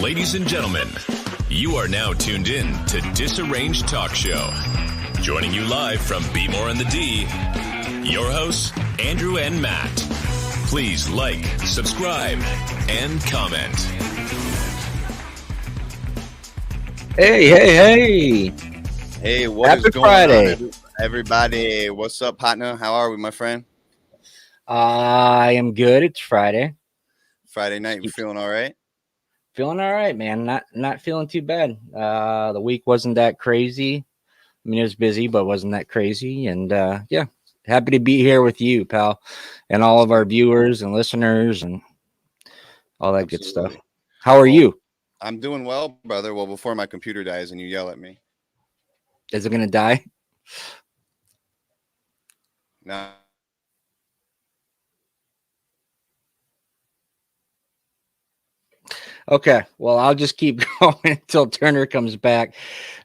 Ladies and gentlemen, you are now tuned in to Disarranged Talk Show. Joining you live from Be More on the D, your hosts, Andrew and Matt. Please like, subscribe, and comment. Hey. Hey, what Happy is going Friday. on, everybody? What's up, partner? How are we, my friend? I am good. It's Friday. Friday night, you feeling all right? Feeling all right, man. Not feeling too bad. The week wasn't that crazy. I mean, it was busy, but wasn't that crazy. And yeah, happy to be here with you, pal, and all of our viewers and listeners and all that good stuff. How are you? I'm doing well, brother. Well, before my computer dies and you yell at me. Is it gonna die? No. Okay, well, I'll just keep going until Turner comes back.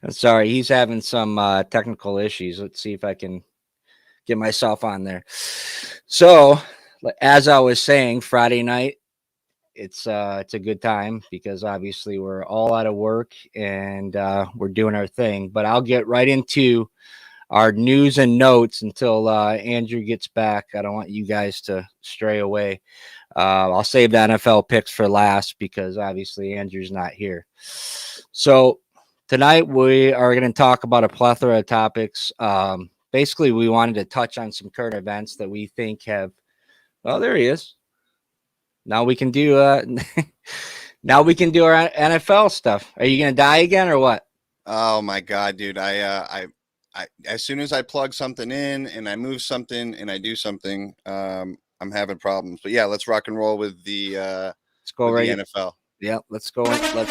I'm sorry, he's having some technical issues. Let's see if I can get myself on there. So, as I was saying, Friday night, it's a good time because obviously we're all out of work and we're doing our thing. But I'll get right into our news and notes until Andrew gets back. I don't want you guys to stray away. I'll save the NFL picks for last because obviously Andrew's not here. So tonight we are going to talk about a plethora of topics. Basically, we wanted to touch on some current events that we think have. Oh, there he is. Now we can do. Now we can do our NFL stuff. Are you going to die again or what? Oh my God, dude! I as soon as I plug something in and I move something and I do something, I'm having problems. But yeah, let's rock and roll with the let's go right the NFL. Yeah, let's go. Let's go.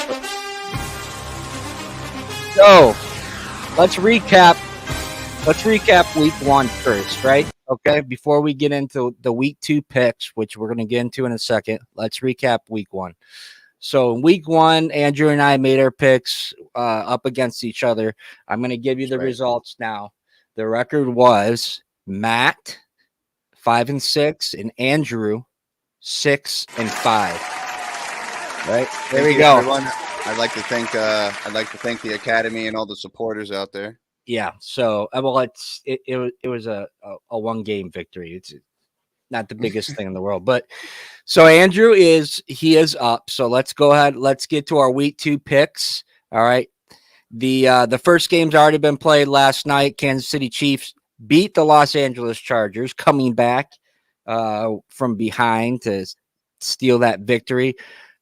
So let's recap. Let's recap week one first, right? Okay. Before we get into the week two picks, which we're going to get into in a second, let's recap week one. So in week one, Andrew and I made our picks up against each other. I'm going to give you the results now. The record was Matt 5-6 and Andrew 6-5. Right there we go. Everyone. I'd like to thank the Academy and all the supporters out there. Yeah. So well, it was a one game victory. It's not the biggest thing in the world, but so Andrew is up. So let's go ahead. Let's get to our week two picks. All right. The first game's already been played last night. Kansas City Chiefs beat the Los Angeles Chargers, coming back from behind to steal that victory.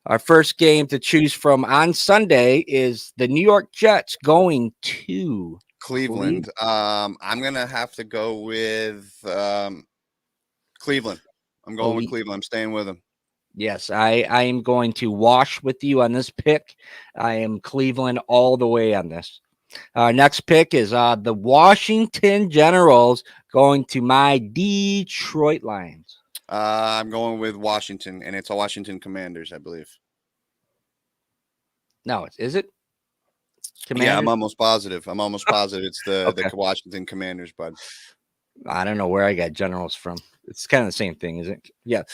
Our first game to choose from on Sunday is the New York Jets going to Cleveland. I'm gonna have to go with Cleveland. I'm going with Cleveland. I'm staying with them. Yes, I am going to wash with you on this pick. I am Cleveland all the way on this. Our next pick is the Washington Generals going to my Detroit Lions. I'm going with Washington, and it's a Washington Commanders, I believe. No, is it? Commanders? Yeah, I'm almost positive. It's the Washington Commanders, bud. I don't know where I got Generals from. It's kind of the same thing, isn't it? Yeah.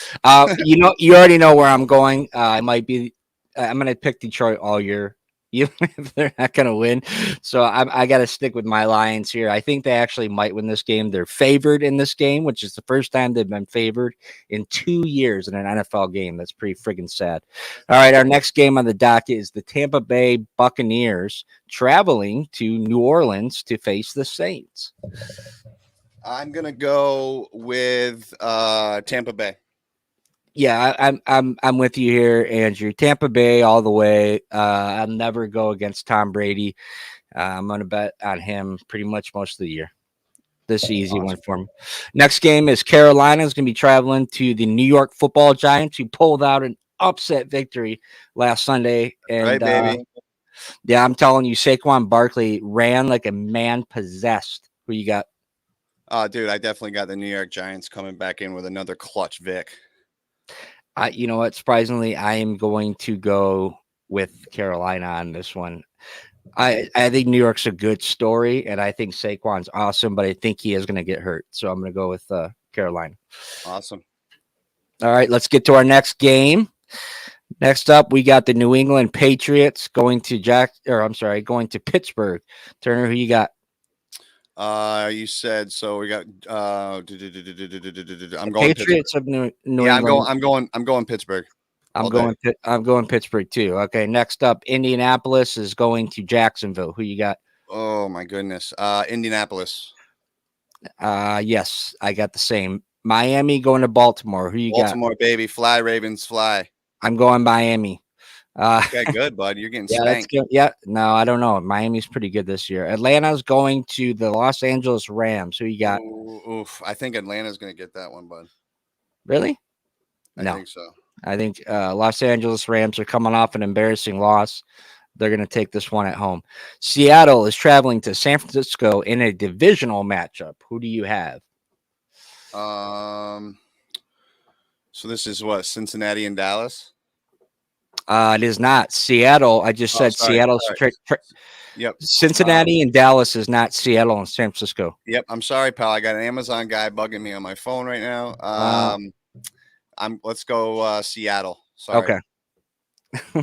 You already know where I'm going. I'm going to pick Detroit all year, even if they're not going to win. So I got to stick with my Lions here. I think they actually might win this game. They're favored in this game, which is the first time they've been favored in 2 years in an NFL game. That's pretty friggin' sad. All right, our next game on the docket is the Tampa Bay Buccaneers traveling to New Orleans to face the Saints. I'm gonna go with Tampa Bay. Yeah, I'm with you here, Andrew. Tampa Bay all the way. I'll never go against Tom Brady. I'm gonna bet on him pretty much most of the year. This easy one for me. Next game is Carolina is gonna be traveling to the New York Football Giants, who pulled out an upset victory last Sunday. And right, baby. Yeah, I'm telling you, Saquon Barkley ran like a man possessed. Who you got? Oh, dude, I definitely got the New York Giants coming back in with another clutch Vic. You know what? Surprisingly, I am going to go with Carolina on this one. I think New York's a good story, and I think Saquon's awesome, but I think he is going to get hurt. So I'm going to go with Carolina. Awesome. All right, let's get to our next game. Next up, we got the New England Patriots going to going to Pittsburgh. Turner, who you got? You said so. We got. I'm The going Pittsburgh. Patriots of New Yeah, England. I'm going Pittsburgh. I'm going Pittsburgh too. Okay, next up, Indianapolis is going to Jacksonville. Who you got? Oh my goodness. Indianapolis. Yes, I got the same. Miami going to Baltimore. Who you got? Baltimore, baby. Fly, Ravens, fly. I'm going Miami. Okay, good, bud. You're getting yeah, that's spanked. good. Yeah, no, I don't know. Miami's pretty good this year. Atlanta's going to the Los Angeles Rams. Who you got? Oof. I think Atlanta's going to get that one, bud. Really? I No. think so. I think Los Angeles Rams are coming off an embarrassing loss. They're going to take this one at home. Seattle is traveling to San Francisco in a divisional matchup. Who do you have? So this is what, Cincinnati and Dallas? It is not Seattle. I just said sorry, Seattle. Yep. Cincinnati and Dallas is not Seattle and San Francisco. Yep. I'm sorry, pal. I got an Amazon guy bugging me on my phone right now. Let's go Seattle. Sorry. Okay.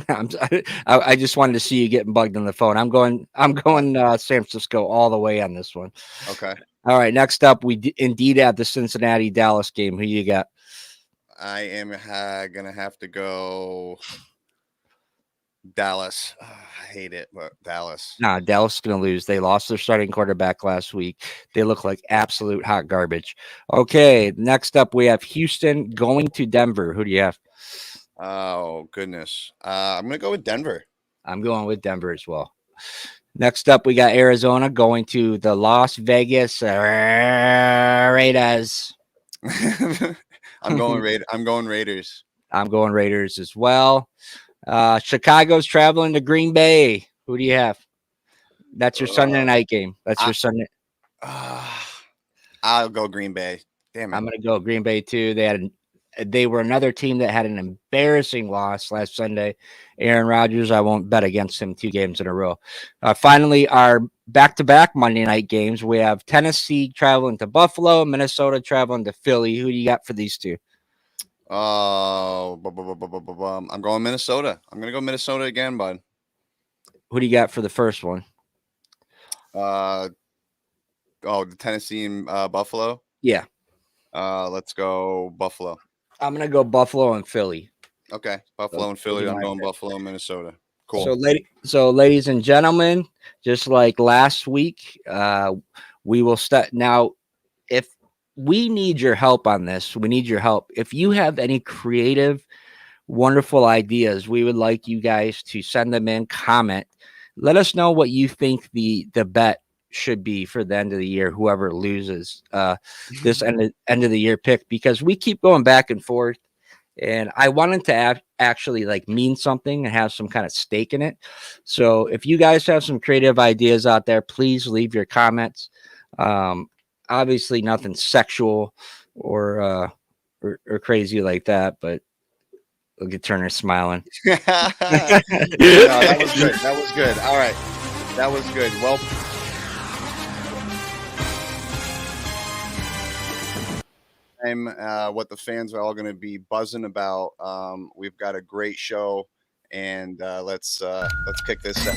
I just wanted to see you getting bugged on the phone. I'm going San Francisco all the way on this one. Okay. All right. Next up, we indeed have the Cincinnati Dallas game. Who you got? I am gonna have to go Dallas. I hate it, but Dallas. Nah, Dallas is gonna lose. They lost their starting quarterback last week. They look like absolute hot garbage. Okay. Next up, we have Houston going to Denver. Who do you have? Oh goodness. I'm gonna go with Denver. I'm going with Denver as well. Next up, we got Arizona going to the Las Vegas Raiders. I'm going Raiders. I'm going Raiders as well. Chicago's traveling to Green Bay. Who do you have? That's your Sunday night game. That's your Sunday. I'll go Green Bay. Damn it. I'm going to go Green Bay too. They were another team that had an embarrassing loss last Sunday. Aaron Rodgers, I won't bet against him 2 games in a row. Finally, our back-to-back Monday night games. We have Tennessee traveling to Buffalo, Minnesota traveling to Philly. Who do you got for these two? Oh, I'm going Minnesota. I'm going to go Minnesota again, bud. Who do you got for the first one? The Tennessee and Buffalo? Yeah. Let's go Buffalo. I'm going to go Buffalo and Philly. Okay. Buffalo and Philly. I'm going Buffalo and Minnesota. Cool. So, ladies and gentlemen, just like last week, we will start now. If we need your help on this, we need your help. If you have any creative, wonderful ideas, we would like you guys to send them in, comment. Let us know what you think the bet should be for the end of the year, whoever loses this end of the year pick, because we keep going back and forth. And I wanted to actually like mean something and have some kind of stake in it. So if you guys have some creative ideas out there, please leave your comments. Obviously nothing sexual or crazy like that, but look at Turner smiling. No, that was good. That was good. All right. That was good. Well, what the fans are all going to be buzzing about. We've got a great show, and let's kick this up.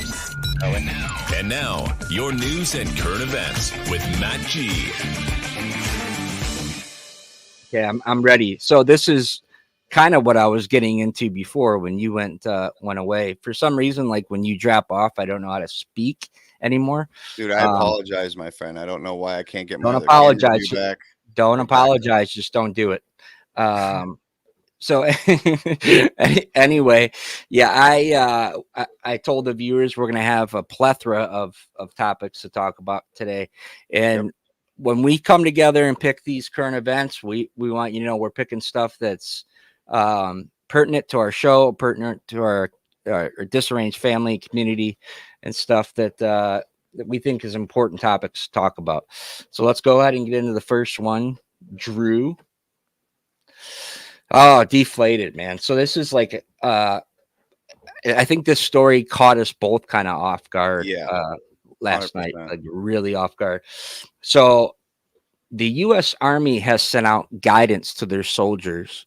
And now, your news and current events with Matt G. Okay, I'm ready. So this is kind of what I was getting into before when you went away. For some reason, like when you drop off, I don't know how to speak anymore. Dude, I apologize, my friend. I don't know why I can't get my don't apologize back. Don't apologize. Just don't do it. So anyway, yeah, I told the viewers we're going to have a plethora of topics to talk about today. And when we come together and pick these current events, we want, we're picking stuff that's pertinent to our show, pertinent to our disarranged family community, and stuff that we think is important topics to talk about. So let's go ahead and get into the first one. Drew. Oh, deflated, man. So this is like, I think this story caught us both kind of off guard last 100%. Night, like really off guard. So the U.S. Army has sent out guidance to their soldiers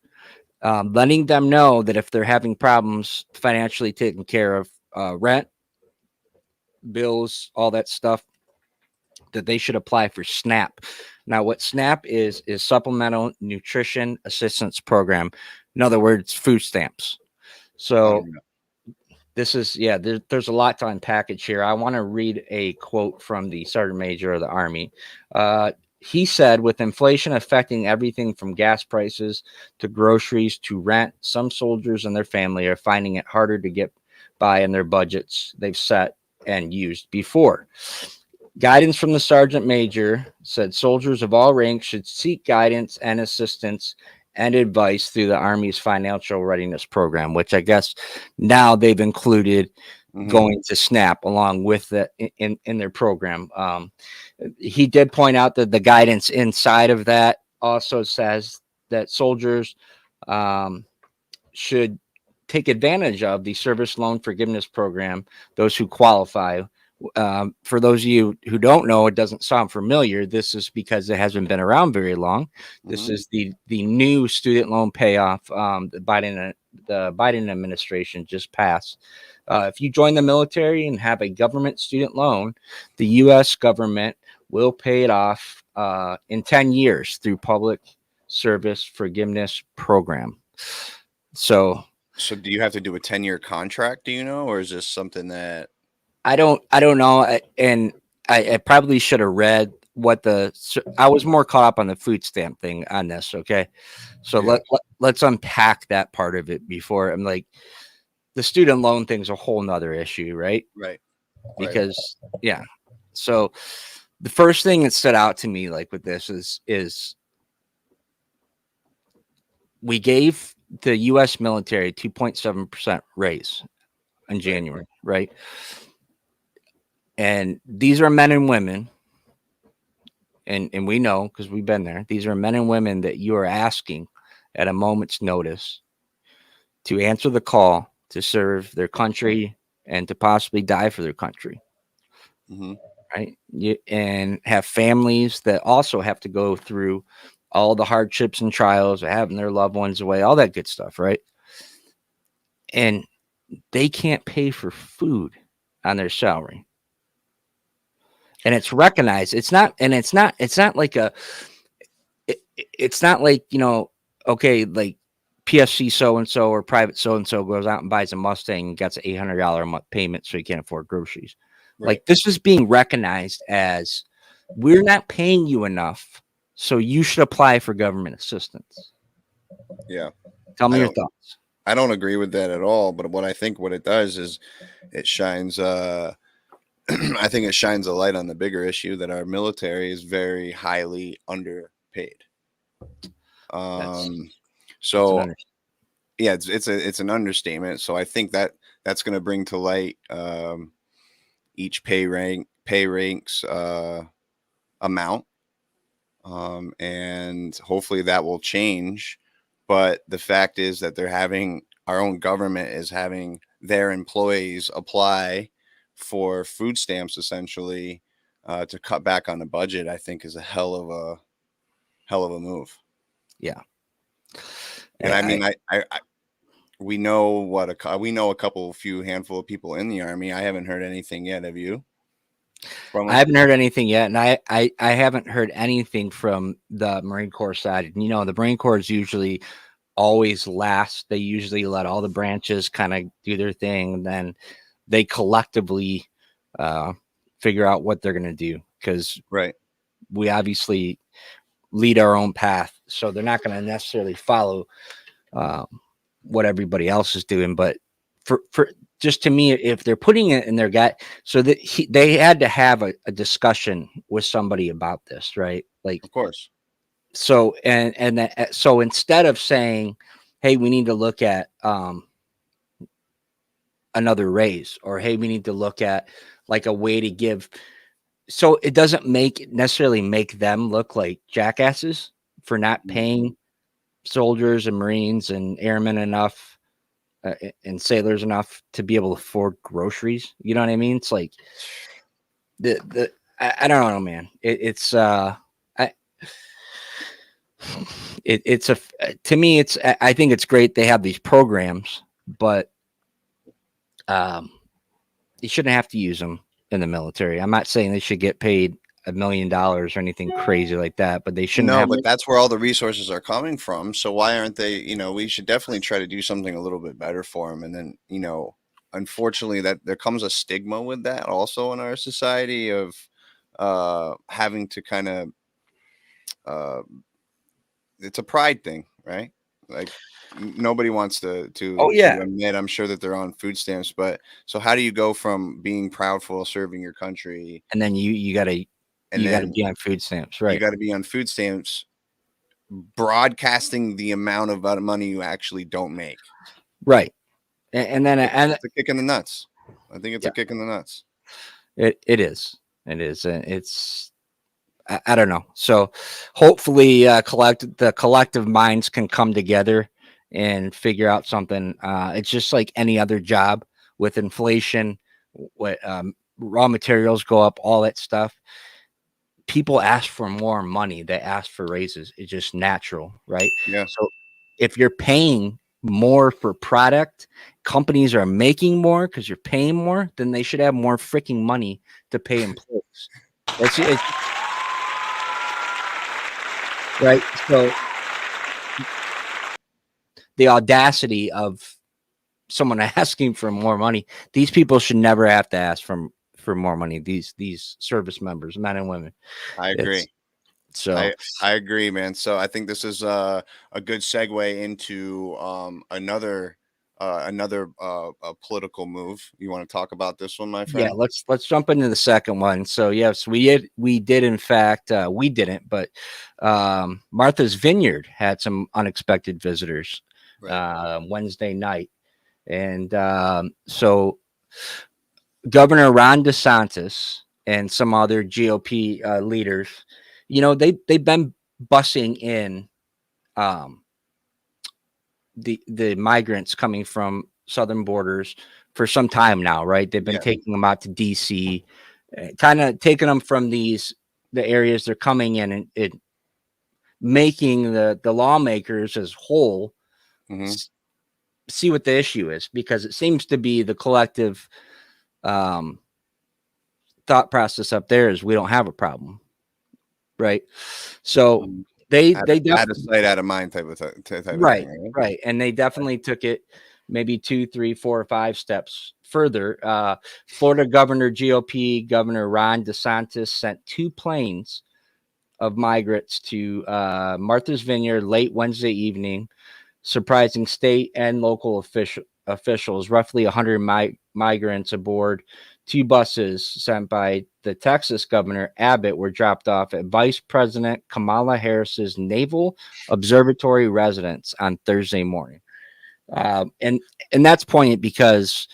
letting them know that if they're having problems financially taking care of rent, bills, all that stuff, that they should apply for SNAP. Now, what SNAP is Supplemental Nutrition Assistance Program. In other words, food stamps. So this is, there's a lot to unpackage here. I want to read a quote from the Sergeant Major of the Army. He said, with inflation affecting everything from gas prices to groceries to rent, some soldiers and their family are finding it harder to get by in their budgets they've set and used before. Guidance from the Sergeant Major said soldiers of all ranks should seek guidance and assistance and advice through the Army's financial readiness program, which I guess now they've included going to SNAP along with the in their program. He did point out that the guidance inside of that also says that soldiers should take advantage of the service loan forgiveness program, those who qualify. For those of you who don't know, it doesn't sound familiar. This is because it hasn't been around very long. This is the new student loan payoff the Biden administration just passed. If you join the military and have a government student loan, the U.S. government will pay it off in 10 years through public service forgiveness program. So do you have to do a 10-year contract? Do you know, or is this something that I don't know, and I probably should have read what I was more caught up on the food stamp thing on this. Okay, so let's unpack that part of it before I'm like, the student loan thing's a whole nother issue, right? Right. Because so the first thing that stood out to me like with this is we gave the U.S. military 2.7% raise in January, right? And these are men and women, and we know because we've been there. These are men and women that you are asking at a moment's notice to answer the call to serve their country and to possibly die for their country, right? And have families that also have to go through all the hardships and trials of having their loved ones away, all that good stuff, right? And they can't pay for food on their salary. And it's recognized. It's not like, okay, like PSC so-and-so or private so-and-so goes out and buys a Mustang and gets an $800 a month payment so he can't afford groceries. Right. Like, this is being recognized as, we're not paying you enough, so you should apply for government assistance. Yeah. Tell me your thoughts. I don't agree with that at all, but what it does is it shines I think it shines a light on the bigger issue that our military is very highly underpaid. It's an understatement. So I think that's going to bring to light each pay ranks amount, and hopefully that will change. But the fact is that our own government is having their employees apply for food stamps essentially to cut back on the budget. I think is a hell of a move. Yeah. And I mean, we know a handful of people in the Army. I haven't heard anything yet. Have you? I haven't heard anything yet, and I haven't heard anything from the Marine Corps side. And, the Marine Corps is usually always last. They usually let all the branches kind of do their thing, and then they collectively figure out what they're going to do, because we obviously lead our own path. So they're not going to necessarily follow what everybody else is doing. But for just to me, if they're putting it in their gut, so that they had to have a discussion with somebody about this, right? Like, of course. So, so instead of saying, hey, we need to look at another raise, or hey, we need to look at like a way to give, so it doesn't necessarily make them look like jackasses for not paying soldiers and Marines and airmen enough and sailors enough to be able to afford groceries. You know what I mean? It's like I don't know, man. it's to me, I think it's great they have these programs, but you shouldn't have to use them in the military. I'm not saying they should get paid $1 million or anything crazy like that, but they shouldn't No, have. but that's where all the resources are coming from. So why aren't they, we should definitely try to do something a little bit better for them. And then, unfortunately that there comes a stigma with that also in our society of having to kind of uh, it's a pride thing, right? Like nobody wants Oh to yeah, admit, I'm sure, that they're on food stamps, but so how do you go from being proudful of serving your country and then you gotta and then be on food stamps, you right? got to be on food stamps broadcasting the amount of money you actually don't make? Right, and then It's a kick in the nuts. I think it's yeah, a kick in the nuts. it is, and it's I don't know. So hopefully, the collective minds can come together and figure out something. It's just like any other job with inflation, what raw materials go up, all that stuff. People ask for more money. They ask for raises. It's just natural, right? Yeah. So if you're paying more for product, companies are making more because you're paying more, then they should have more freaking money to pay employees. It's right. So the audacity of someone asking for more money, these people should never have to ask for more money. These service members, men and women. I It's agree. so I agree, man. So I think this is a good segue into another a political move. You want to talk about this one, my yeah, friend? let's jump into the second one. So yes, we did in fact we didn't, but Martha's Vineyard had some unexpected visitors Right. Wednesday night, and so Governor Ron DeSantis and some other GOP leaders, they've been bussing in um, the migrants coming from southern borders for some time now, right? They've been Yeah. taking them out to DC, kind of taking them from the areas they're coming in, and it making the lawmakers as whole Hmm. see what the issue is, because it seems to be the collective um, thought process up there is we don't have a problem, right? So they Out of definitely sight, out of mind type of right, thing, right? right, and they definitely took it maybe 2, 3, 4, or 5 steps further. Florida Governor GOP Governor Ron DeSantis sent 2 planes of migrants to Martha's Vineyard late Wednesday evening, surprising state and local officials. Roughly 100 migrants aboard 2 buses sent by the Texas Governor Abbott were dropped off at Vice President Kamala Harris's Naval Observatory residence on Thursday morning. And that's poignant because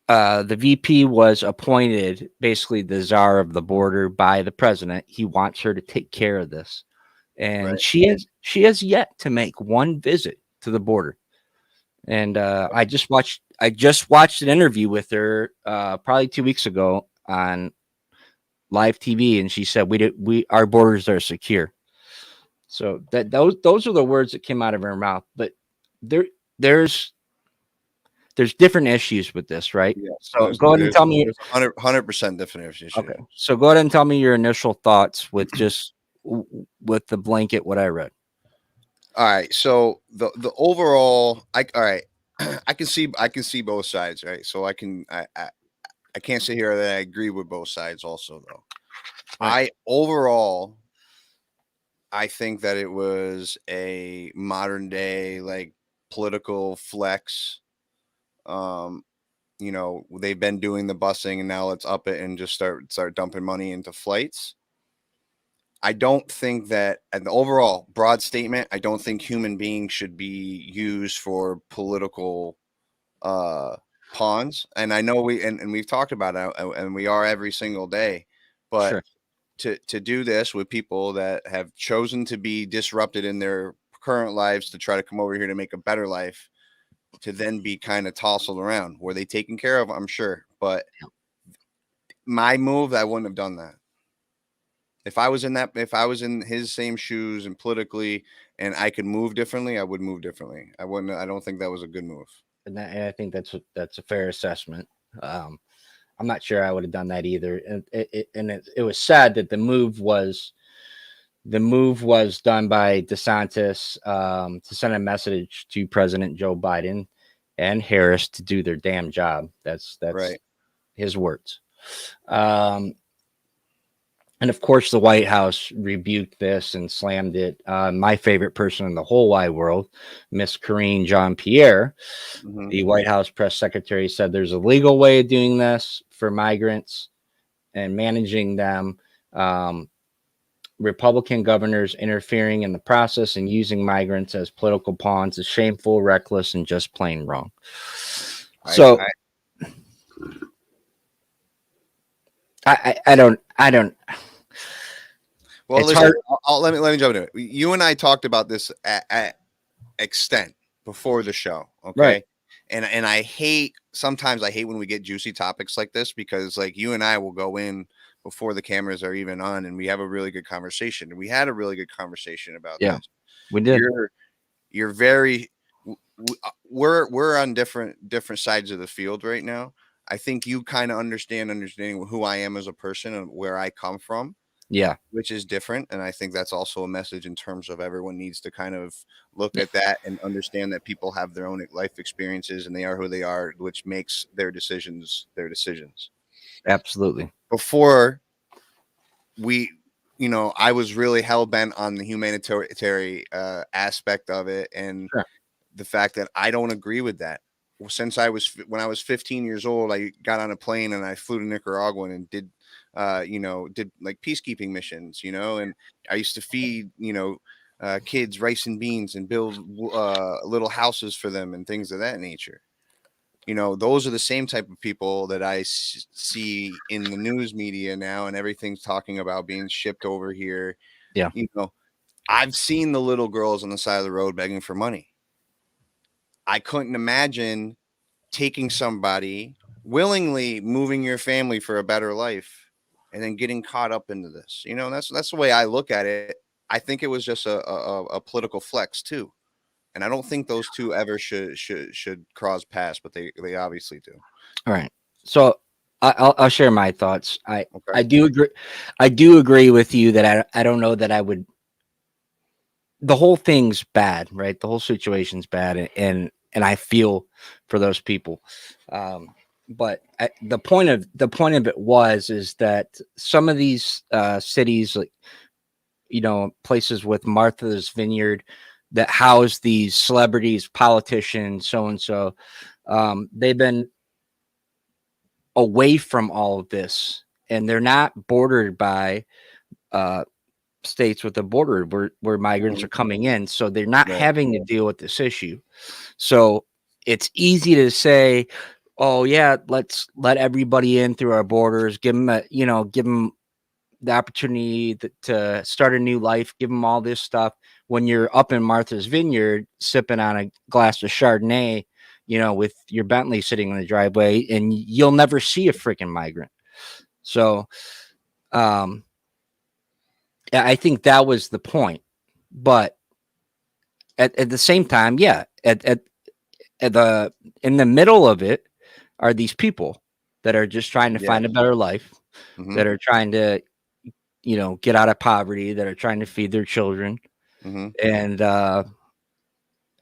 the VP was appointed basically the czar of the border by the president. He wants her to take care of this, and Right. she has yet to make one visit to the border. And I just watched an interview with her probably 2 weeks ago on live TV, and she said our borders are secure. So those are the words that came out of her mouth. But there there's there's different issues with this, right? Yes. So go ahead and tell me. There's 100% different issues. Okay, so go ahead and tell me your initial thoughts with just with the blanket what I read. All right. So the overall, all right. I can see both sides, right? So I can't sit here that I agree with both sides also though. Right. I think that it was a modern day like political flex. Um, they've been doing the busing and now let's up it and just start dumping money into flights. I don't think that, and the overall broad statement, I don't think human beings should be used for political uh pawns. And I know and we've talked about it and we are every single day, but Sure. to do this with people that have chosen to be disrupted in their current lives to try to come over here to make a better life, to then be kind of tousled around. Were they taken care of? I'm sure, but my move, I wouldn't have done that. If I was in his same shoes and politically, and I could move differently, I would move differently. I wouldn't. I don't think that was a good move. And I think that's a fair assessment. I'm not sure I would have done that either. And it was sad that the move was done by DeSantis to send a message to President Joe Biden and Harris to do their damn job. That's Right. his words. And of course, the White House rebuked this and slammed it. My favorite person in the whole wide world, Miss Karine Jean-Pierre, the White House press secretary, said there's a legal way of doing this for migrants and managing them. Republican governors interfering in the process and using migrants as political pawns is shameful, reckless, and just plain wrong. I don't. Well, listen, let me jump into it. You and I talked about this at extent before the show, okay? Right. And sometimes I hate when we get juicy topics like this, because like you and I will go in before the cameras are even on and we have a really good conversation. And we had a really good conversation about this. We did. You're very we're on different sides of the field right now. I think you kind of understanding who I am as a person and where I come from. Yeah. Which is different. And I think that's also a message in terms of everyone needs to kind of look at that and understand that people have their own life experiences and they are who they are, which makes their decisions. Absolutely. Before I was really hell bent on the humanitarian aspect of it. And the fact that I don't agree with that. When I was 15 years old, I got on a plane and I flew to Nicaragua and did like peacekeeping missions, and I used to feed, kids rice and beans and build little houses for them and things of that nature. Those are the same type of people that I see in the news media now, and everything's talking about being shipped over here. Yeah. I've seen the little girls on the side of the road begging for money. I couldn't imagine taking somebody, willingly moving your family for a better life, and then getting caught up into this. That's the way I look at it. I think it was just a political flex too. And I don't think those two ever should cross paths, but they obviously do. All right. So I'll share my thoughts. I do agree. I do agree with you that I don't know that I would. The whole thing's bad, right? The whole situation's bad, and I feel for those people. But the point of it is that some of these cities, like places with Martha's Vineyard, that house these celebrities, politicians, so and so, they've been away from all of this, and they're not bordered by states with a border where migrants are coming in, so they're not having to deal with this issue. So it's easy to say, oh yeah, let's let everybody in through our borders, give them the opportunity to start a new life, give them all this stuff, when you're up in Martha's Vineyard sipping on a glass of Chardonnay, with your Bentley sitting in the driveway, and you'll never see a freaking migrant. So I think that was the point. But at the same time, in the middle of it are these people that are just trying to find a better life, that are trying to, get out of poverty, that are trying to feed their children. And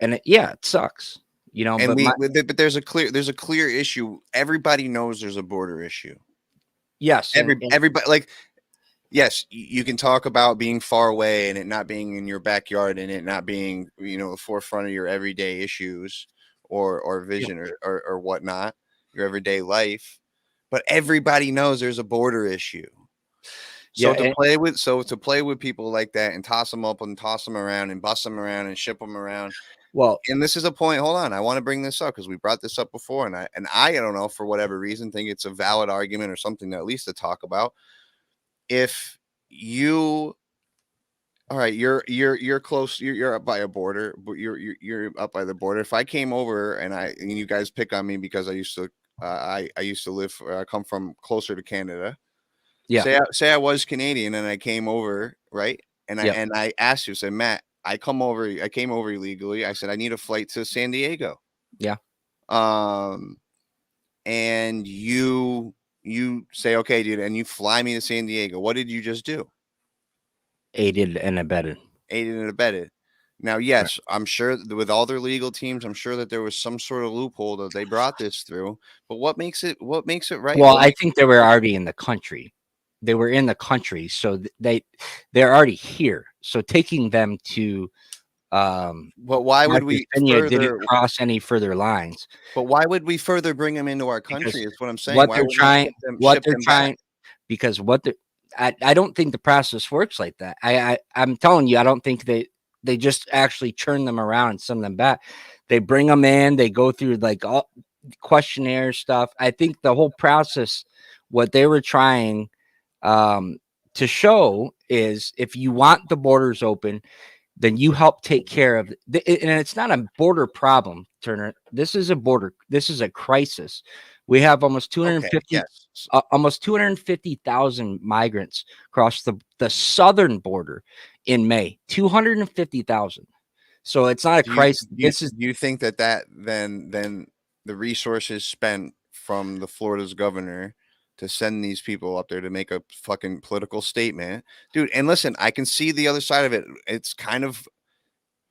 it sucks, but there's a clear issue. Everybody knows there's a border issue. Yes. Everybody, like, yes, you can talk about being far away and it not being in your backyard and it not being, the forefront of your everyday issues or vision or whatnot, your everyday life. But everybody knows there's a border issue. So to play with people like that and toss them up and toss them around and bust them around and ship them around. Well, and this is a point. Hold on, I want to bring this up because we brought this up before, and I don't know, for whatever reason, think it's a valid argument or something at least to talk about. If you, all right, you're close, you're up by a border, but you're up by the border. If I came over and you guys pick on me because I used to live, come from closer to Canada. Yeah. Say I was Canadian and I came over, right? And Yep. I asked you, said, Matt, I came over illegally. I said I need a flight to San Diego. Yeah. Um, and you say, okay, dude, and you fly me to San Diego. What did you just do? Aided and abetted. Aided and abetted. Now, yes, I'm sure with all their legal teams, I'm sure that there was some sort of loophole that they brought this through. But what makes it right? Well, I think they were already in the country. They were in the country, so they're already here. So taking them to But why would we Vineyard further? didn't cross any further lines. But why would we further bring them into our country? Because Is what I'm saying. what Why they're wouldn't trying, we ship them back? because I don't think the process works like that. I'm telling you, I don't think they just actually churn them around and send them back. They bring them in, they go through like all questionnaire stuff. I think the whole process, what they were trying to show is if you want the borders open, then you help take care of and it's not a border problem, Turner. This is a crisis. We have almost 250 almost 250,000 migrants across the southern border in May. 250,000. So it's not a crisis. Do you think that then the resources spent from the Florida's governor to send these people up there to make a fucking political statement, dude? And listen, I can see the other side of it. It's kind of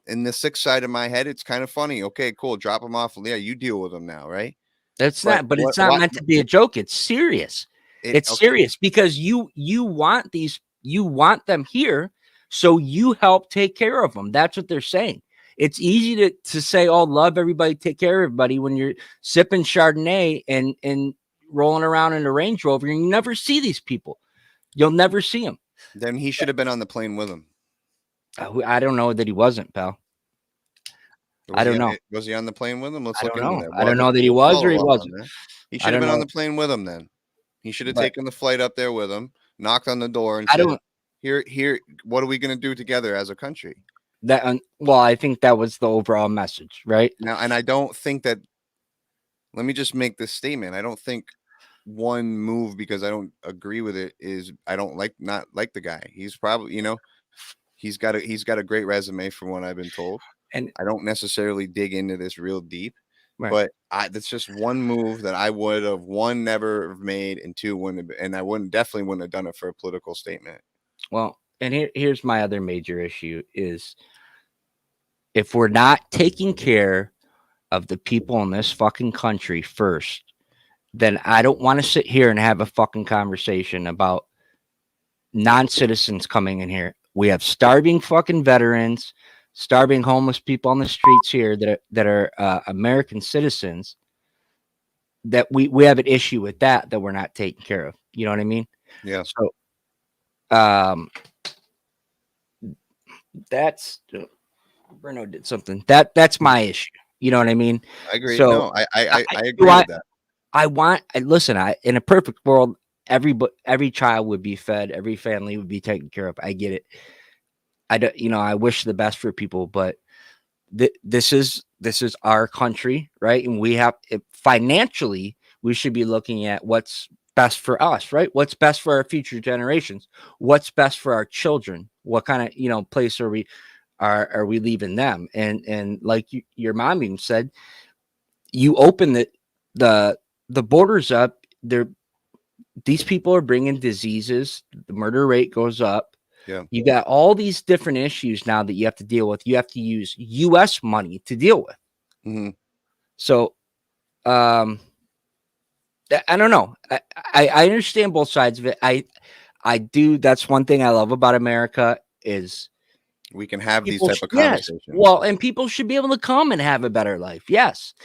in the sick side of my head. It's kind of funny. Okay, cool. Drop them off. Yeah, you deal with them now, right? It's not meant to be a joke. It's serious. It's serious because you want them here, so you help take care of them. That's what they're saying. It's easy to say, oh, love everybody, take care of everybody when you're sipping Chardonnay and rolling around in a Range Rover and you never see these people. You'll never see them. Then he should have been on the plane with him. I don't know that he wasn't, pal. I don't know. Was he on the plane with him? Let's look into that. I don't know that he was or he wasn't. He should have been on the plane with him then. He should have taken the flight up there with him, knocked on the door and said, here, what are we going to do together as a country? Well, I think that was the overall message, right? Now, and I don't think that, let me just make this statement. I don't think one move, because I don't agree with it, is I don't not like the guy. He's probably, he's got a great resume from what I've been told. And I don't necessarily dig into this real deep, but that's just one move that I would have, one, never have made, and two, and I definitely wouldn't have done it for a political statement. Well, and here's my other major issue is if we're not taking care of the people in this fucking country first, then I don't want to sit here and have a fucking conversation about non-citizens coming in here. We have starving fucking veterans, starving homeless people on the streets here that are American citizens, that we have an issue with that we're not taking care of. You know what I mean? Yeah. So that's Bruno did something. That's my issue. You know what I mean? I agree. So no, I agree with that. In a perfect world, every child would be fed, every family would be taken care of. I get it. I wish the best for people, but this is our country, right? And we have financially, we should be looking at what's best for us, right? What's best for our future generations? What's best for our children? What kind of place are we leaving them? And like your mom even said, you open the borders up. These people are bringing diseases. The murder rate goes up. Yeah. You got all these different issues now that you have to deal with. You have to use U.S. money to deal with. Mm-hmm. So, I don't know. I understand both sides of it. I do. That's one thing I love about America is we can have these type of conversations. Yes. Well, and people should be able to come and have a better life. Yes.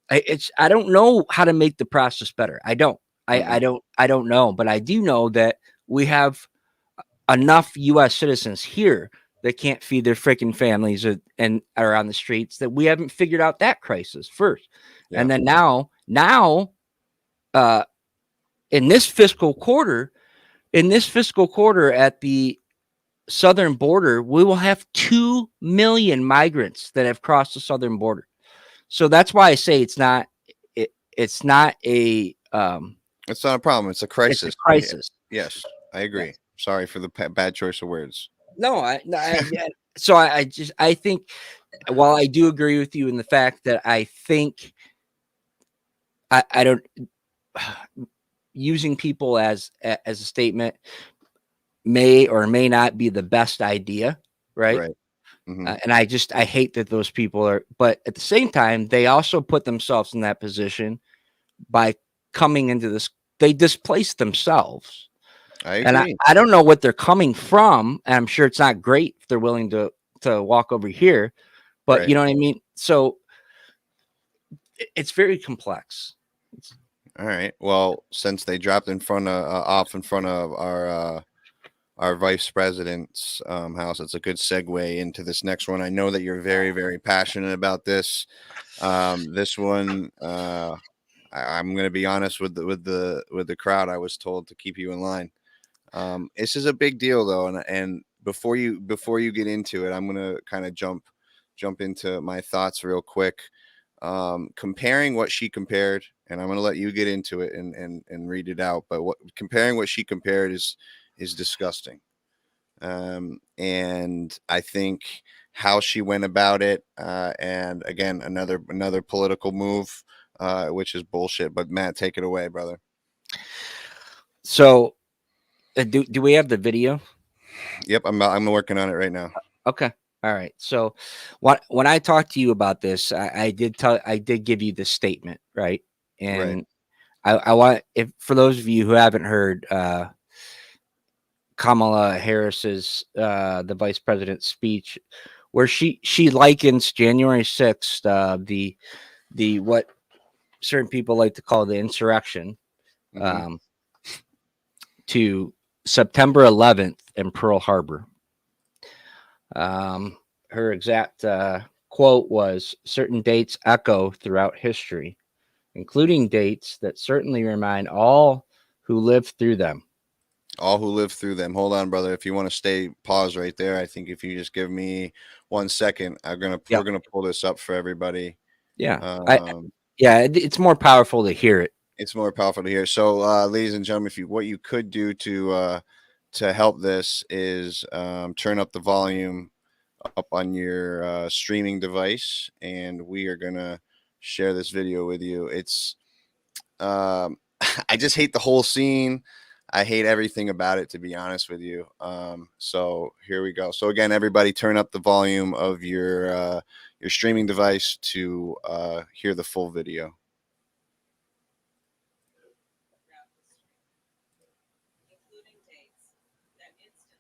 I don't know how to make the process better. I don't. I don't know, but I do know that we have enough U.S. citizens here that can't feed their freaking families and are on the streets that we haven't figured out that crisis first. Yeah. And then now, in this fiscal quarter at the southern border, we will have 2 million migrants that have crossed the southern border. So that's why I say it's not a it's not a problem. It's a crisis. It's a crisis. Yes, I agree. Sorry for the bad choice of words. No, yeah. So I think, while I do agree with you in the fact that I think I don't using people as a statement may or may not be the best idea, right? Right. Mm-hmm. And I hate that those people are, but at the same time, they also put themselves in that position by coming into this. They displaced themselves. I And agree. I don't know what they're coming from. And I'm sure it's not great if they're willing to walk over here, but Right. you know what I mean? So it's very complex. All right. Well, since they dropped off in front of our vice president's house, it's a good segue into this next one. I know that you're very, very passionate about this. This one, I'm going to be honest with the crowd. I was told to keep you in line. This is a big deal, though, and before you get into it, I'm going to kind of jump into my thoughts real quick. Comparing what she compared, and I'm going to let you get into it and read it out. But comparing what she compared is disgusting. And I think how she went about it, and again, another political move, which is bullshit. But Matt, take it away, brother. So do we have the video? Yep, I'm working on it right now. Okay. All right. So when I talked to you about this, I did give you the statement, right? And right. I want, if for those of you who haven't heard Kamala Harris's the vice president's speech, where she likens January 6th, the what certain people like to call the insurrection, to September 11th in Pearl Harbor. Her exact quote was, "Certain dates echo throughout history, including dates that certainly remind all who lived through them." All who lived through them. Hold on, brother. If you want to pause right there. I think if you just give me 1 second, we're gonna pull this up for everybody. Yeah, it's more powerful to hear it. It's more powerful to hear. So, ladies and gentlemen, what you could do to help this is turn up the volume up on your streaming device, and we are gonna share this video with you. It's I just hate the whole scene. I hate everything about it, to be honest with you. So here we go. So again, everybody, turn up the volume of your streaming device to hear the full video. Including dates that instantly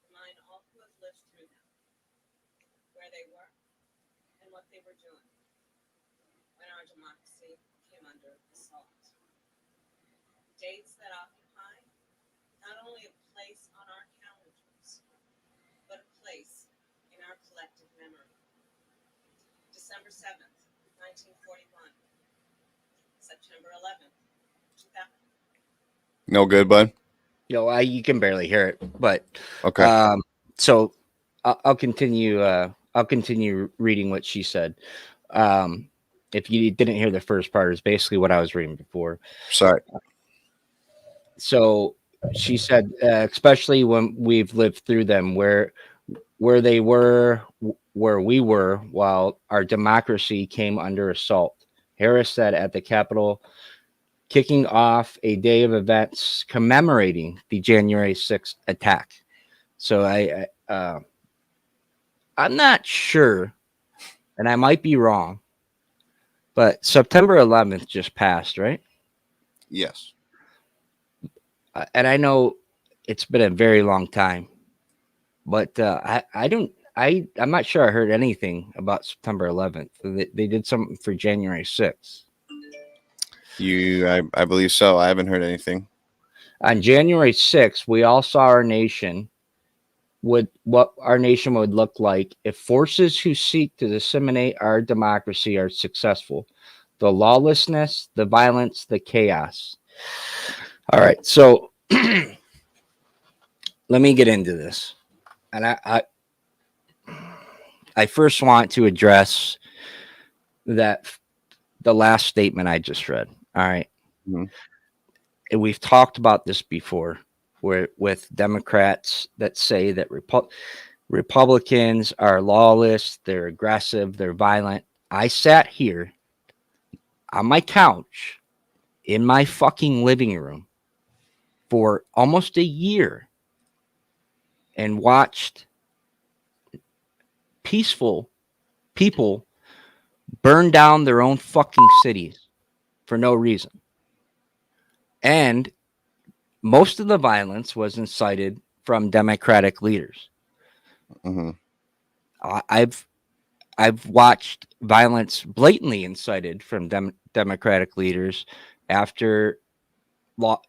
remind all who have lived through them where they were and what they were doing when our democracy came under assault. Dates that occupy not only a place on our calendars, but a place in our collective memory. December 7th, 1941. September 11th, 2000. No good, bud? You can barely hear it, but okay. So I'll continue. I'll continue reading what she said. If you didn't hear the first part, it's basically what I was reading before. Sorry. So she said, especially when we've lived through them, where they were, where we were, while our democracy came under assault. Harris said at the Capitol, kicking off a day of events commemorating the January 6th attack. So I'm not sure, and I might be wrong, but September 11th just passed, right? Yes. And I know it's been a very long time, but I'm not sure I heard anything about September 11th. They did something for January 6th. I believe so. I haven't heard anything. On January 6th, we all saw what our nation would look like if forces who seek to disseminate our democracy are successful. The lawlessness, the violence, the chaos. All right, so let me get into this. And I first want to address the last statement I just read. All right. Mm-hmm. And we've talked about this before. with Democrats that say that Republicans are lawless, they're aggressive, they're violent. I sat here on my couch in my fucking living room for almost a year and watched peaceful people burn down their own fucking cities for no reason. And most of the violence was incited from Democratic leaders. Mm-hmm. I've watched violence blatantly incited from Democratic leaders after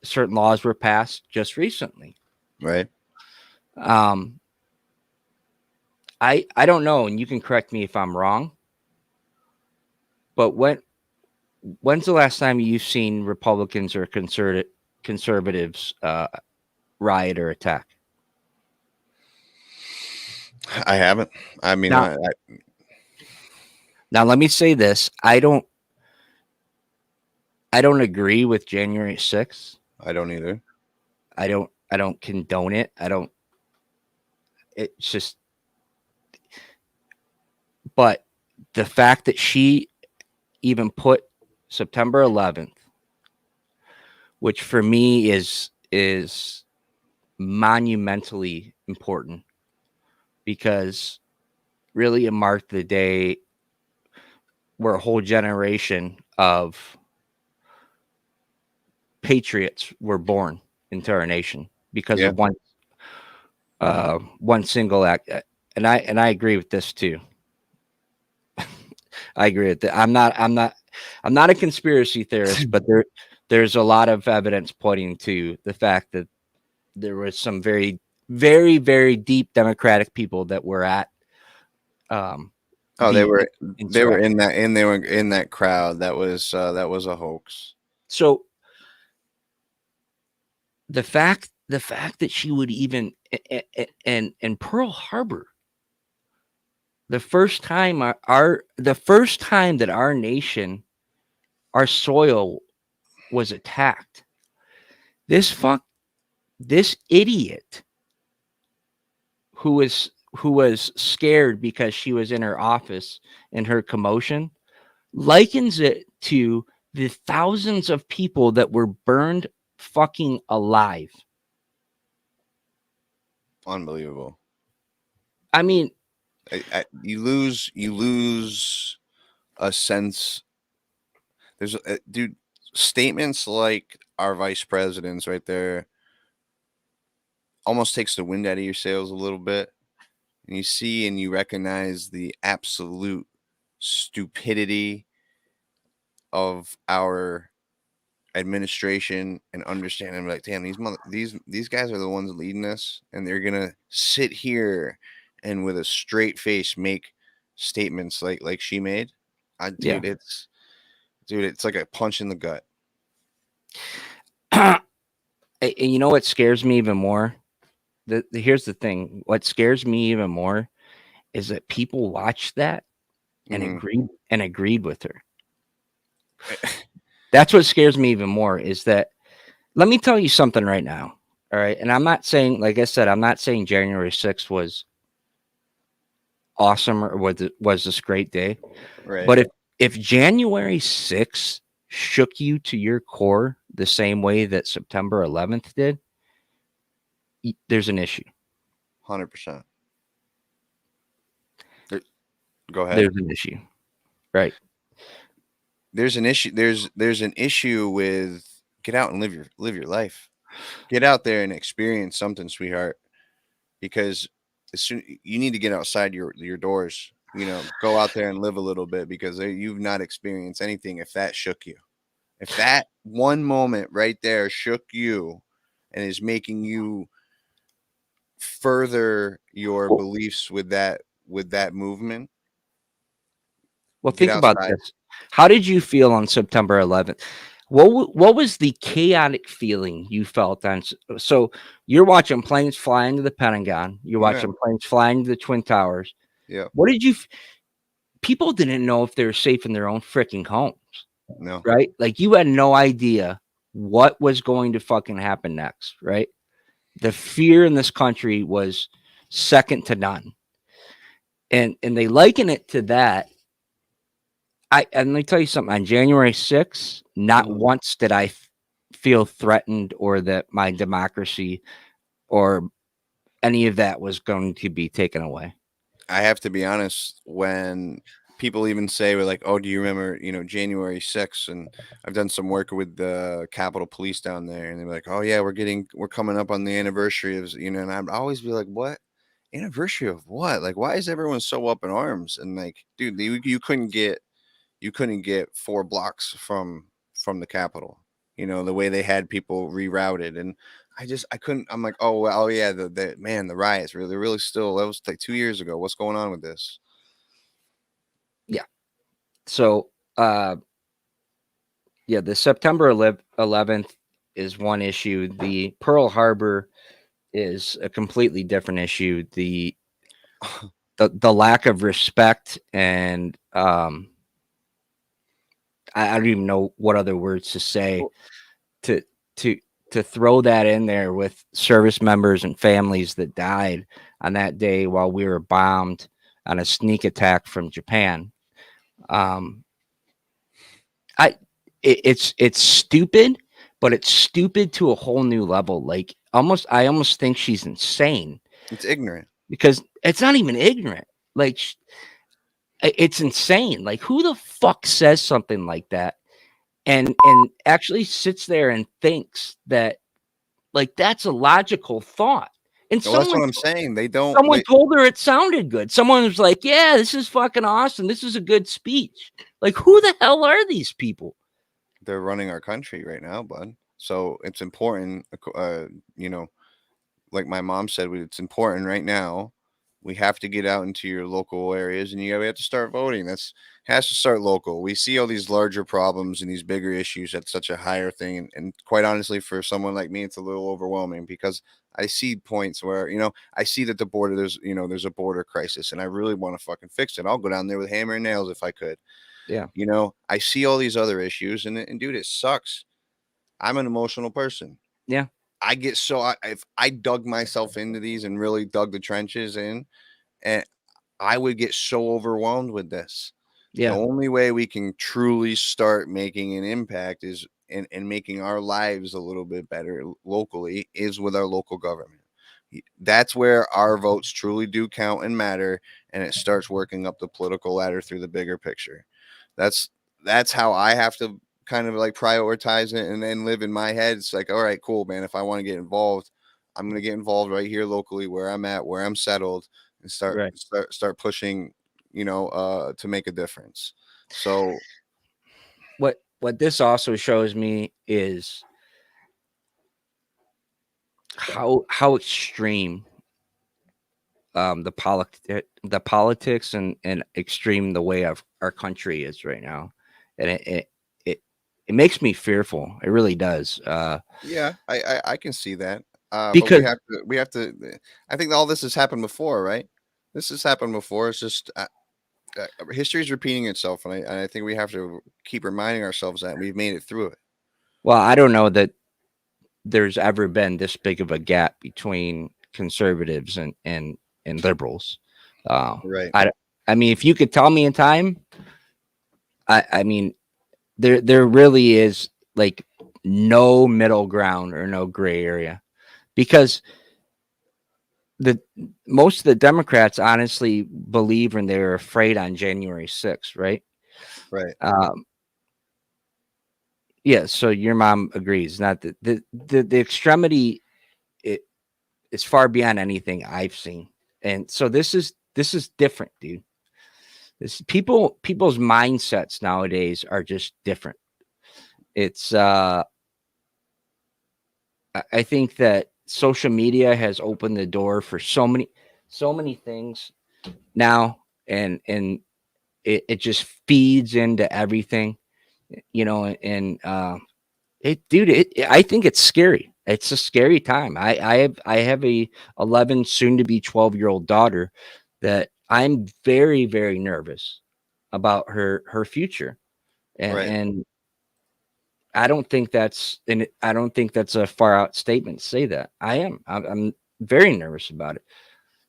certain laws were passed just recently. Right. I don't know, and you can correct me if I'm wrong, but when's the last time you've seen Republicans or conservatives riot or attack? I haven't. I mean, Now let me say this: I don't agree with January 6th. I don't either. I don't condone it. It's just, but the fact that she even put September 11th, which for me is monumentally important, because really it marked the day where a whole generation of patriots were born into our nation because of one single act. And I agree with this too. I agree with that. I'm not a conspiracy theorist, but there's a lot of evidence pointing to the fact that there was some very, very, very deep Democratic people that were at. They were in that crowd. That was a hoax. So the fact that she would even and Pearl Harbor, the first time that our nation, our soil was attacked, this idiot who was scared because she was in her office in her commotion likens it to the thousands of people that were burned fucking alive. Unbelievable. I mean, you lose a sense. There's dude, statements like our vice president's right there almost takes the wind out of your sails a little bit. And you see and you recognize the absolute stupidity of our administration and understanding, like, damn, these guys are the ones leading us, and they're gonna sit here and with a straight face make statements like she made. It's like a punch in the gut. And you know what scares me even more? Here's the thing. What scares me even more is that people watched that and agreed with her. That's what scares me even more, is that, let me tell you something right now. All right. And I'm not saying, like I said, I'm not saying January 6th was awesome or was this great day. Right. But if January 6th shook you to your core the same way that September 11th did, there's an issue. 100%. Go ahead. There's an issue. Right. There's an issue. There's an issue with, get out and live your life. Get out there and experience something, sweetheart. Because you need to get outside your doors. Go out there and live a little bit, because you've not experienced anything. If that shook you, if that one moment right there shook you and is making you further your beliefs with that movement. Well, think about this. How did you feel on September 11th? What was the chaotic feeling you felt on? So you're watching planes fly into the Pentagon. You're watching planes fly into the Twin Towers. Yeah. What did you? People didn't know if they were safe in their own freaking homes. No. Right? Like, you had no idea what was going to fucking happen next. Right? The fear in this country was second to none. And they liken it to that. And let me tell you something. On January 6th, not Mhm. once did I feel threatened or that my democracy or any of that was going to be taken away. I have to be honest, when people even say, we're like, oh, do you remember, January 6th? And I've done some work with the Capitol Police down there, and they're like, oh yeah, we're coming up on the anniversary of, and I'd always be like, what? Anniversary of what? Like, why is everyone so up in arms? And like, dude, you couldn't get 4 blocks from the Capitol, the way they had people rerouted. And I couldn't. I'm like, oh well, oh yeah, the riots really still, that was like 2 years ago. What's going on with this? Yeah. So, yeah, the September 11th is one issue. The Pearl Harbor is a completely different issue. The lack of respect and I don't even know what other words to say to to throw that in there with service members and families that died on that day while we were bombed on a sneak attack from Japan. It's stupid, but it's stupid to a whole new level. Like I almost think she's insane. It's ignorant. Because it's not even ignorant. Like it's insane. Like who the fuck says something like that and actually sits there and thinks that like that's a logical thought. And Well, that's what I'm saying. someone told her it sounded good. Someone was like, "Yeah, this is fucking awesome. This is a good speech." Like who the hell are these people? They're running our country right now, bud. So it's important, like my mom said, it's important right now. We have to get out into your local areas, and we have to start voting. Has to start local. We see all these larger problems and these bigger issues at such a higher thing, and quite honestly, for someone like me, it's a little overwhelming because I see points where I see that the border there's a border crisis, and I really want to fucking fix it. I'll go down there with hammer and nails if I could. Yeah. I see all these other issues, and dude, it sucks. I'm an emotional person. Yeah. I get if I dug myself into these and really dug the trenches in, and I would get so overwhelmed with this. The Yeah. only way we can truly start making an impact is and making our lives a little bit better locally is with our local government. That's where our votes truly do count and matter, and it starts working up the political ladder through the bigger picture. That's how I have to kind of like prioritize it and then live in my head. It's like, all right, cool, man. If I want to get involved, I'm going to get involved right here locally where I'm at, where I'm settled, and Right. start pushing, to make a difference. So what this also shows me is how extreme the politics and extreme the way of our country is right now, and it makes me fearful. It really does. yeah, I can see that. But Because we have to. I think all this has happened before, right? This has happened before. It's just history is repeating itself, and I think we have to keep reminding ourselves that we've made it through it. well, I don't know that there's ever been this big of a gap between conservatives and liberals. Right. I mean, if you could tell me in time, I mean, there really is like no middle ground or no gray area because most of the Democrats honestly believe and they're afraid on January 6th, right? Right. Yeah. So your mom agrees. Not the extremity. It is far beyond anything I've seen, and so this is different, dude. People's mindsets nowadays are just different. It's I think that social media has opened the door for so many things now, and it just feeds into everything, and I think it's scary. It's a scary time. I have a 11 soon to be 12-year-old daughter that I'm very, very nervous about her future. Right. And I don't think that's a far out statement to say that. I'm very nervous about it.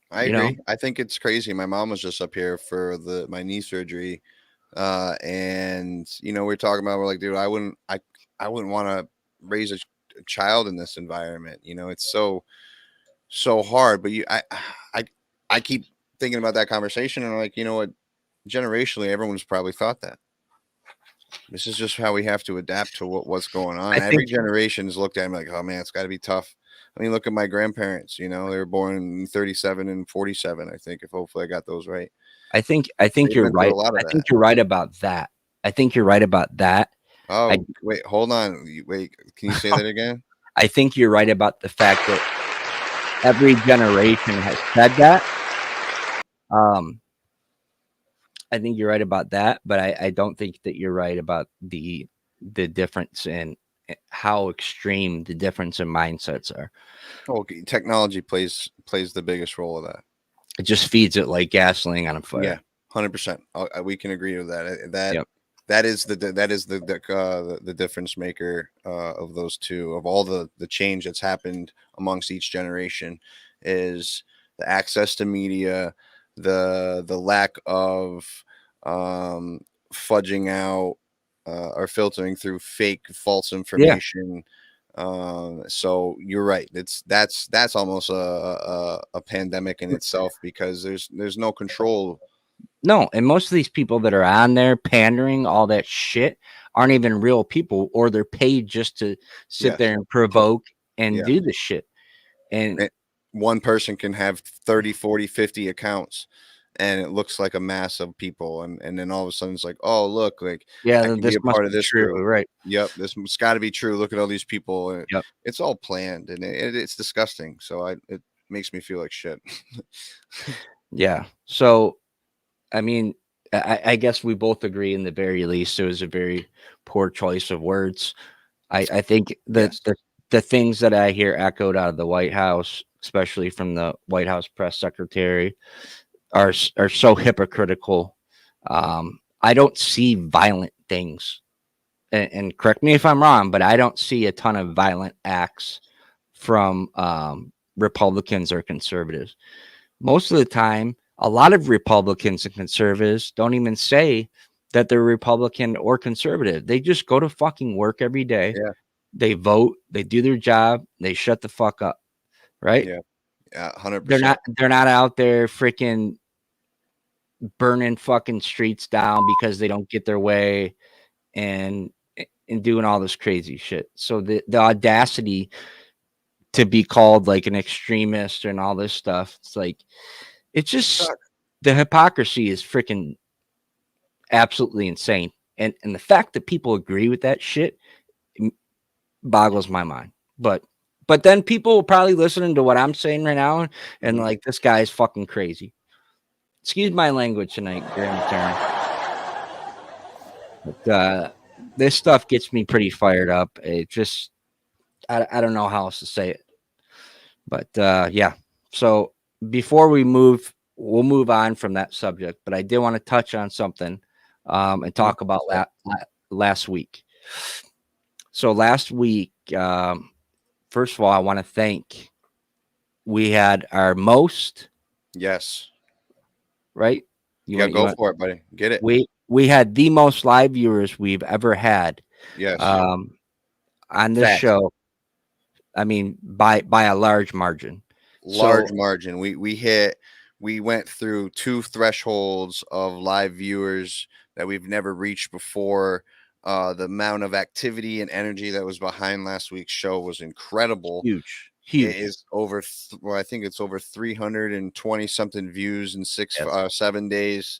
I You know, agree. I think it's crazy. My mom was just up here for my knee surgery, and we're talking about, we're like, dude, I wouldn't want to raise a child in this environment. It's so hard. But I keep thinking about that conversation, and I'm like, you know what? Generationally, everyone's probably thought that. This is just how we have to adapt to what's going on. I Every think generation's looked at me like, oh man, it's got to be tough. I mean, look at my grandparents. They were born in 37 and 47. I think, if hopefully I got those right. I think They you're went through right. a lot of I that. think you're right about that. I think you're right about that. Oh, wait, hold on. Wait, can you say that again? I think you're right about the fact that every generation has said that. I think you're right about that, but I don't think that you're right about the difference in how extreme the difference in mindsets are. Okay, technology plays the biggest role of that. It just feeds it like gasoline on a fire. Yeah, 100%. We can agree with that. Yep. That is the difference maker of those two, of all the change that's happened amongst each generation, is the access to media, the lack of fudging out or filtering through fake, false information. So you're right. That's almost a pandemic in itself, because there's no control. No, and most of these people that are on there pandering all that shit aren't even real people, or they're paid just to sit there and provoke and do the shit. And one person can have 30, 40, 50 accounts, and it looks like a mass of people, and then all of a sudden it's like, oh look, like, I can this be a must part of be this true, group. right? Yep, this has got to be true. Look at all these people, and Yep. it's all planned, and it's disgusting. So it makes me feel like shit. Yeah. So, I mean, I guess we both agree, in the very least, it was a very poor choice of words. I think that Yes. the things that I hear echoed out of the White House, especially from the White House press secretary, are so hypocritical. I don't see violent things, and correct me if I'm wrong, but I don't see a ton of violent acts from Republicans or conservatives. Most of the time, a lot of Republicans and conservatives don't even say that they're Republican or conservative. They just go to fucking work every day. Yeah. They vote, they do their job, they shut the fuck up. Right? Yeah. 100%. They're not out there freaking burning fucking streets down because they don't get their way and doing all this crazy shit. So the audacity to be called like an extremist and all this stuff, it's like, it's just, the hypocrisy is freaking absolutely insane. And the fact that people agree with that shit boggles my mind. But then people will probably listening to what I'm saying right now and like, this guy is fucking crazy. Excuse my language tonight, Graham Turner. But this stuff gets me pretty fired up. It just, I don't know how else to say it. But yeah. So before we'll move on from that subject. But I did want to touch on something and talk about last week. So last week, first of all, I want to thank, we had our most. Yes. Right? Go for it, buddy. Get it. We had the most live viewers we've ever had. Yes. On this show. I mean, by a large margin. Margin. We went through 2 thresholds of live viewers that we've never reached before. The amount of activity and energy that was behind last week's show was incredible. Huge. It is over, I think it's over 320 something views in 7 days.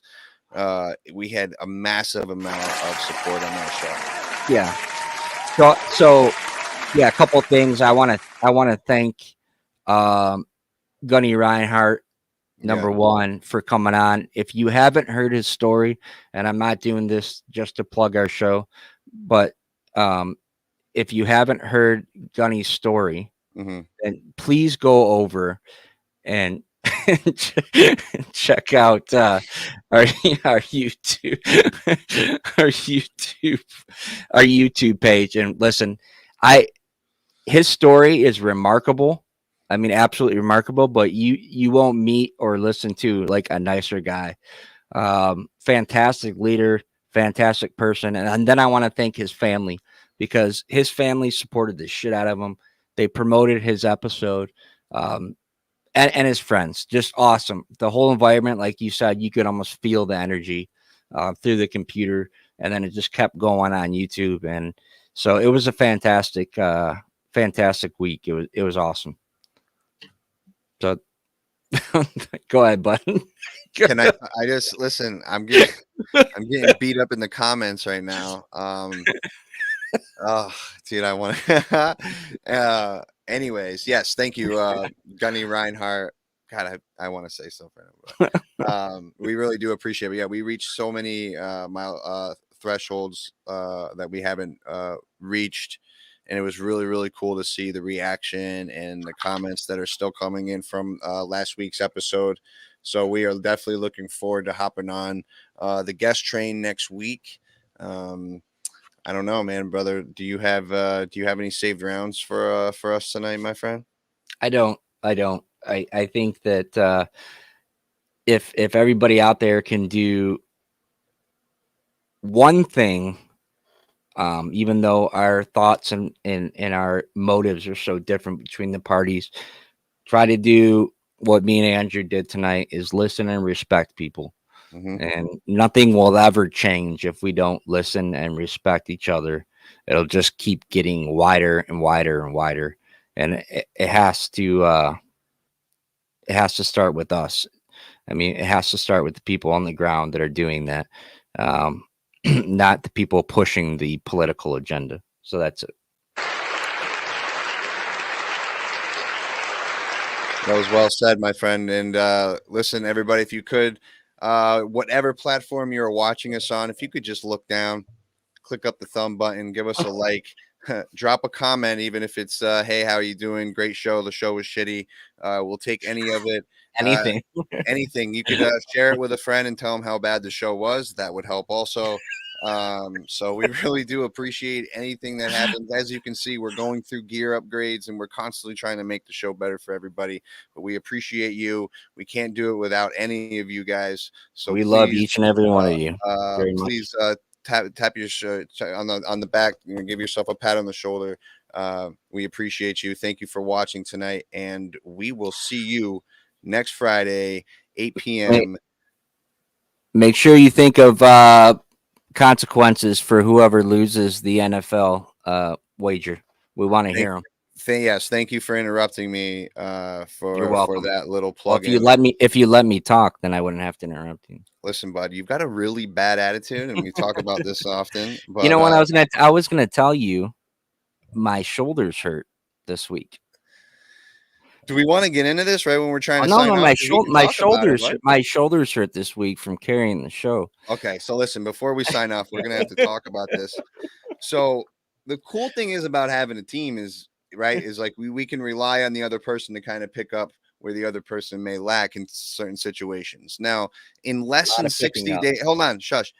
We had a massive amount of support on that show. Yeah. So yeah, a couple of things. I want to thank Gunny Reinhardt, number one, for coming on. If you haven't heard his story, and I'm not doing this just to plug our show, but if you haven't heard Gunny's story, then please go over and check out our YouTube our YouTube page and listen. His story is remarkable. I mean, absolutely remarkable. But you won't meet or listen to like a nicer guy. Fantastic leader, fantastic person, and then I want to thank his family because his family supported the shit out of him. They promoted his episode. And his friends, just awesome. The whole environment, like you said, you could almost feel the energy through the computer, and then it just kept going on YouTube, and so it was a fantastic week. It was awesome. So go ahead, bud. Can I just listen? I'm getting beat up in the comments right now. Oh, dude, I want to. Anyways, yes, thank you, Gunny Reinhardt. God, I want to say something, but we really do appreciate it. Yeah, we reached so many thresholds that we haven't reached, and it was really, really cool to see the reaction and the comments that are still coming in from last week's episode. So we are definitely looking forward to hopping on the guest train next week. I don't know, man, brother. Do you have any saved rounds for us tonight, my friend? I don't. I think that if everybody out there can do one thing, even though our thoughts and our motives are so different between the parties, try to do what me and Andrew did tonight is listen and respect people. Mm-hmm. And nothing will ever change if we don't listen and respect each other. It'll just keep getting wider and wider and wider. And it has to start with us. I mean, it has to start with the people on the ground that are doing that, not the people pushing the political agenda. So that's it. That was well said, my friend. And listen, everybody, if you could, whatever platform you're watching us on, if you could just look down, click up the thumb button, give us a like, drop a comment, even if it's, hey, how are you doing? Great show. The show was shitty. We'll take any of it. Anything. Anything. You could share it with a friend and tell them how bad the show was. That would help also. So we really do appreciate anything that happens. As you can see, we're going through gear upgrades and we're constantly trying to make the show better for everybody, but we appreciate you. We can't do it without any of you guys. So we love each and every one of you. Please tap your shirt on the back, give yourself a pat on the shoulder. We appreciate you. Thank you for watching tonight, and we will see you next Friday, 8 p.m. Make sure you think of consequences for whoever loses the NFL wager. We want to hear them. Yes, thank you for interrupting me for that little plug. Well, if you let me talk, then I wouldn't have to interrupt you. Listen, bud, you've got a really bad attitude, and we talk about this often. But, you know what? I was gonna tell you, my shoulders hurt this week. Do we want to get into this right when we're trying to sign off? My shoulders hurt this week from carrying the show. Okay, so listen, before we sign off, we're gonna have to talk about this. So the cool thing is about having a team is like we can rely on the other person to kind of pick up where the other person may lack in certain situations. Now, in less than 60 days, hold on, shush.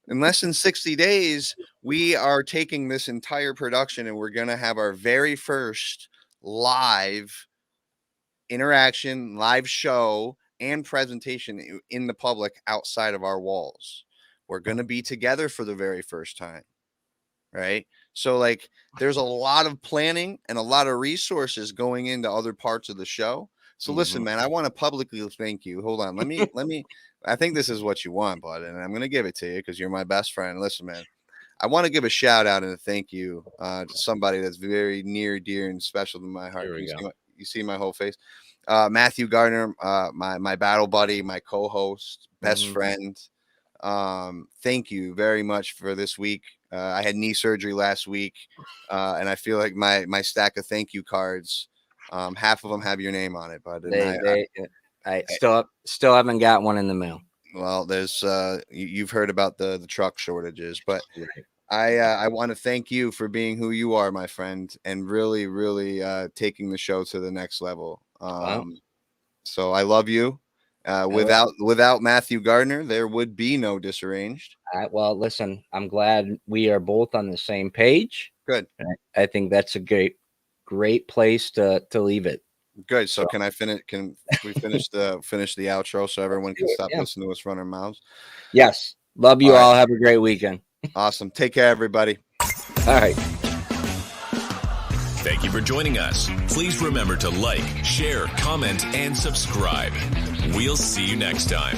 In less than 60 days, we are taking this entire production and we're gonna have our very first live interaction, live show, and presentation in the public outside of our walls. We're going to be together for the very first time, right? So like there's a lot of planning and a lot of resources going into other parts of the show. So listen, man, I want to publicly thank you. Hold on. Let me, I think this is what you want, bud, and I'm going to give it to you because you're my best friend. Listen, man, I want to give a shout out and a thank you to somebody that's very near, dear, and special to my heart. You see my whole face. Matthew Gardner, my battle buddy, my co-host, best friend. Thank you very much for this week. I had knee surgery last week, and I feel like my stack of thank you cards, half of them have your name on it, bud. I still haven't got one in the mail. Well, there's you've heard about the truck shortages, but I want to thank you for being who you are, my friend, and really, really taking the show to the next level. So I love you. Without Matthew Gardner, there would be no Disarranged. Well, listen, I'm glad we are both on the same page. Good. I think that's a great place to leave it. Good. So can I finish? Can we finish the outro so everyone can stop listening to us run our mouths? Yes. Love you all. Have a great weekend. Awesome. Take care, everybody. All right. Thank you for joining us. Please remember to like, share, comment, and subscribe. We'll see you next time.